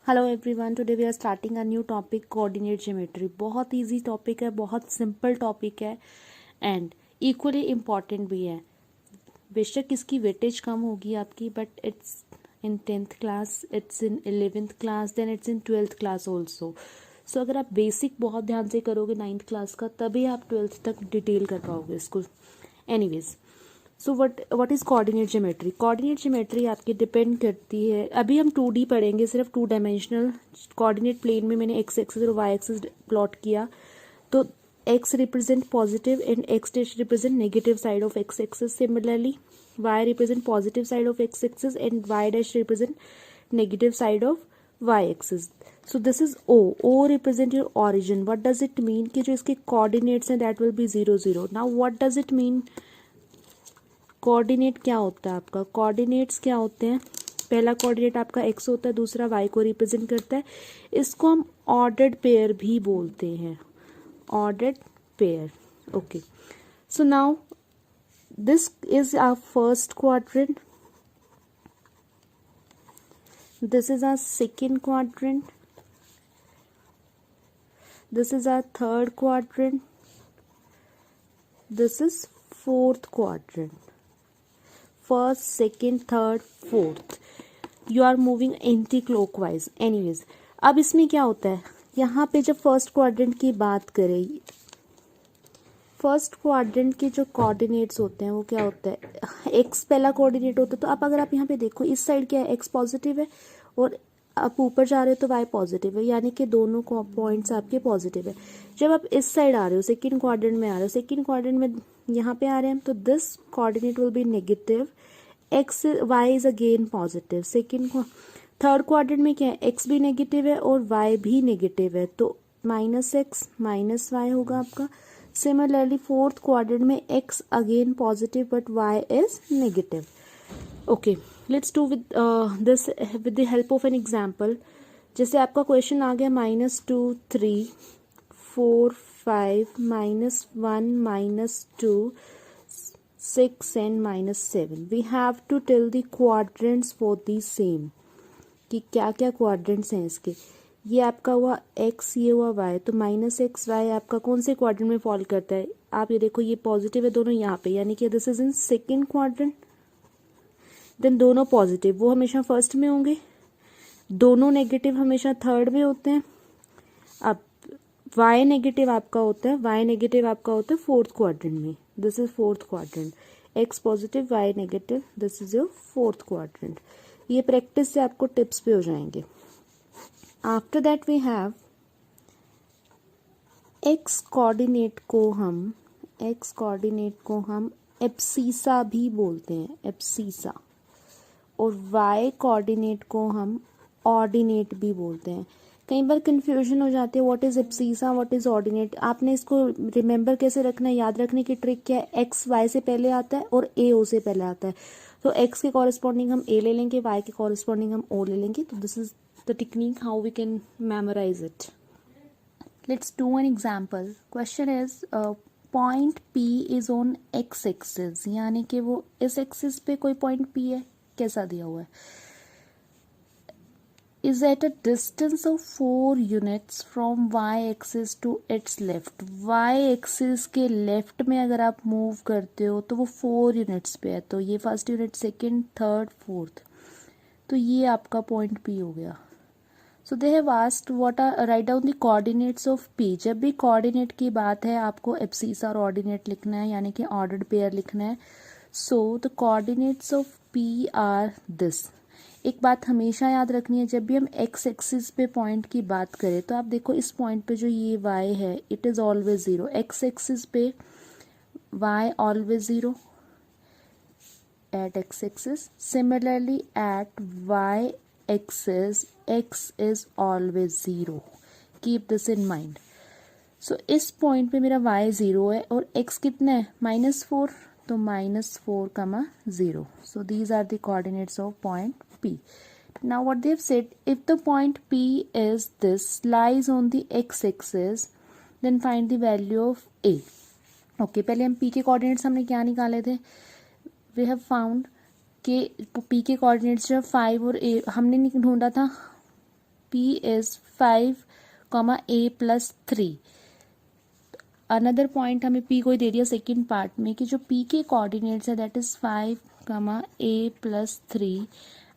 Hello everyone, today we are starting a new topic coordinate geometry. बहुत easy topic है, बहुत simple topic है and equally important भी है। बेशक इसकी वेटेज कम होगी आपकी, but it's in 10th class, it's in 11th class, then it's in 12th class also. So अगर आप बेसिक बहुत ध्यान से करोगे 9th क्लास का, तभी आप 12th तक डिटेल कर पाओगे इसको। Anyways, so what is coordinate geometry? Coordinate geometry आपकी डिपेंड करती है, अभी हम 2D पढ़ेंगे, सिर्फ 2 डायमेंशनल कोऑर्डिनेट प्लेन में मैंने एक्स एक्सिस और वाई एक्सिस प्लॉट किया, तो x represent positive and x dash represent negative side of x axis. Similarly y represent positive side of x axis and y dash represent negative side of y axis. So this is O represent your origin. What does it mean कि जो इसके coordinates हैं that will be 0 0। Now what does it mean? Coordinate क्या होता है आपका? Coordinates क्या होते हैं? पहला कोऑर्डिनेट आपका एक्स होता है, दूसरा वाई को रिप्रेजेंट करता है। इसको हम ऑर्डर्ड पेयर भी बोलते हैं, ordered pair. Okay, so now this is our first quadrant, this is our second quadrant, this is our third quadrant, this is fourth quadrant. First, second, third, fourth. You are moving anti-clockwise. Anyways, अब इसमें क्या होता है, यहाँ पे जब first quadrant की बात करें, फर्स्ट क्वाड्रेंट के जो कोऑर्डिनेट्स होते हैं वो क्या होता है? एक्स पहला कोऑर्डिनेट होता है। तो अगर आप यहाँ पे देखो, इस साइड क्या है? एक्स पॉजिटिव है और आप ऊपर जा रहे हो तो वाई पॉजिटिव है, यानी कि दोनों पॉइंट्स आपके पॉजिटिव है। जब आप इस साइड आ रहे हो, सेकंड क्वाड्रेंट में आ रहे हो, सेकंड क्वाड्रेंट में यहाँ पे आ रहे हैं, तो this coordinate will be negative, x y is again positive. Third quadrant में क्या है? एक्स भी नेगेटिव है और वाई भी नेगेटिव है, तो माइनस एक्स माइनस वाई होगा आपका। Similarly, fourth quadrant में x again positive but y is negative. Okay, let's do with this with the help of an example. जैसे आपका क्वेश्चन आ गया -2 3 4 5 -1 -2 6 and -7. We have to tell the quadrants for the same, कि क्या क्या quadrants हैं इसके। ये आपका हुआ x, ये हुआ y, तो -x y आपका कौन से क्वाड्रेंट में फॉल करता है? आप ये देखो, ये पॉजिटिव है दोनों यहाँ पे, यानी कि this is in second quadrant. Then दोनों पॉजिटिव वो हमेशा फर्स्ट में होंगे, दोनों नेगेटिव हमेशा थर्ड में होते हैं। अब y नेगेटिव आपका होता है फोर्थ क्वाड्रेंट में, this is fourth quadrant. x positive y negative, this is your fourth quadrant. ये प्रैक्टिस से आपको टिप्स पे हो जाएंगे। After that we have x coordinate को हम एब्सीसा भी बोलते हैं, एब्सीसा। और वाई कोऑर्डिनेट को हम ऑर्डिनेट भी बोलते हैं। कई बार कंफ्यूजन हो जाती है, what is abscissa, what is ordinate. आपने इसको रिमेंबर कैसे रखना है, याद रखने की ट्रिक क्या है? एक्स वाई से पहले आता है और ए ओ से पहले आता है, तो एक्स के कॉरेस्पॉन्डिंग हम ए ले लेंगे, वाई के कॉरेस्पॉन्डिंग हम ओ ले लेंगे। तो this is the technique how we can memorize it. Let's do an example. Question is point P is on x axis, यानी कि वो इस एक्सिस पे कोई पॉइंट P है, कैसा दिया हुआ है? is at a distance of 4 units from y axis to its left. y axis के लेफ्ट में अगर आप मूव करते हो तो वो 4 यूनिट्स पे है, तो ये first unit, second, third, fourth, तो ये आपका पॉइंट P हो गया। So they have asked what are, write down the coordinates of P। जब भी कोऑर्डिनेट की बात है आपको एब्सीसा और ऑर्डिनेट लिखना है, यानी कि ऑर्डर्ड पेयर लिखना है। So the coordinates of P are this. एक बात हमेशा याद रखनी है, जब भी हम एक्स एक्सिस पे पॉइंट की बात करें, तो आप देखो इस पॉइंट पे जो ये y है, it is always 0। X axis पे y always 0 at x-axis. Similarly, at y-axis, x is always 0. Keep this in mind. So इस पॉइंट पे मेरा y 0 है और x कितना है? -4, तो -4, 0. So these are the coordinates of point P. Now what they have said, if the point P is this, lies on the x-axis, then find the value of A. Okay, पहले हम P के coordinates हमने क्या निकाले थे? We have found कि P के coordinates जो 5 और 8 हमने ढूंढा था, P P is 5, A+3। Another point हमें P को दे दिया सेकेंड पार्ट में कि जो P के कोऑर्डिनेट्स है that is 5, A+3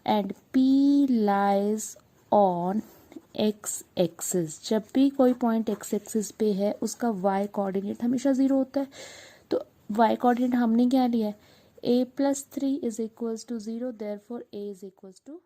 and P lies on x axis. जब भी कोई पॉइंट एक्स एक्सिस पे है उसका y कोऑर्डिनेट हमेशा 0 होता है। तो y कोऑर्डिनेट हमने क्या लिया है, A+3 is equals to 0, therefore A is equals to